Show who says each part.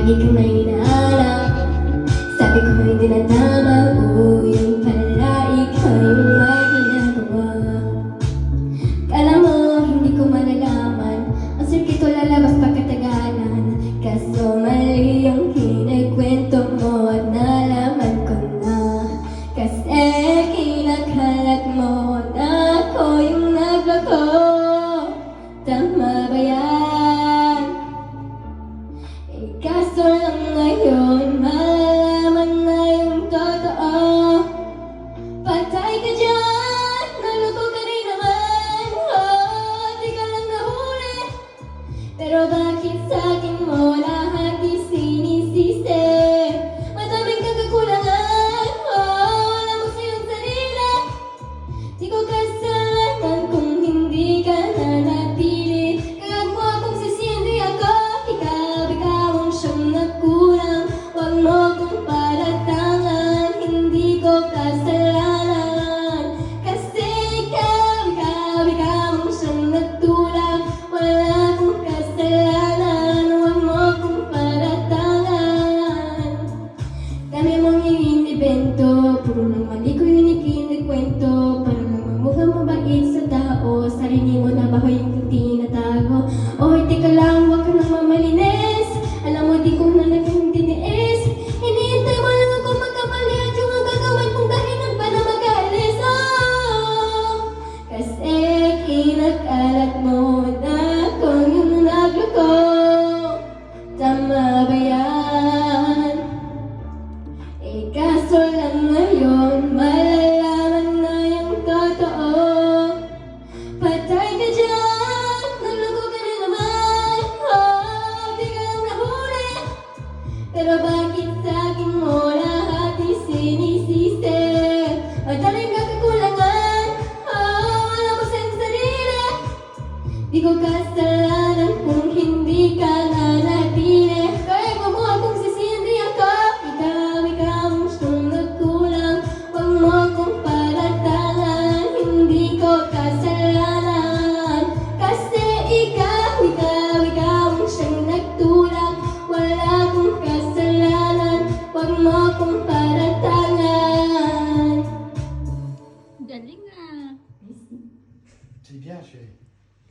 Speaker 1: lagi kang may hinahanap. Sabi ko hindi na tama, oo yun pala, ikaw yung may ginagawa. Kala mo hindi ko malalaman, ang sakit ko lalabas pagkatagalan. Kaso mali yung kinikwento mo at nalaman ko na. Kasi kinakalat mo na ako yung nagloko. Tama ba yan? Kaso lang ngayon malalaman na yung totoo. Patay ka dyan, naloko ka rin naman. Oh, di ka lang nahuli. Pero bakit sa'kin mo lahat isinisisi? Madaming kang kakulangan, oh, wala mo sa'yong sarili. Di ko kasalanan kung hindi ka nanatili. Kaya mo akong sisihin, di ako ikaw ang siyang nagkulang. Huwag mo kong palatangan, hindi ko kasalanan. Kasi ikaw ang siyang nagtulak. Wala akong kasalanan, huwag mo kong palatangan. Dami mong iinibento, puro ng mali ko yung ikinikwento. Para lang mamukhang mabait sa tao, sarili mo na ba ko yung tinatago? O teka lang, huwag ka nang mamalinis. Alam mo di ko na nagtiniis. Hinihintay mo lang ako magkamali at yung ang gagawin kong dahilan pa na mag-alis. Oh, kasi kinakalat mo na ako yung nagloko. Tama ba yan? Kaso lang ngayon malalaman na yung totoo. Patay ka dyan, naloko ka rin naman. Oh, di ka lang nahuli. Pero bakit sa'kin mo lahat isinisisi? Madaling kakakulangan, oh, wala mo sa'yong sarili. Di ko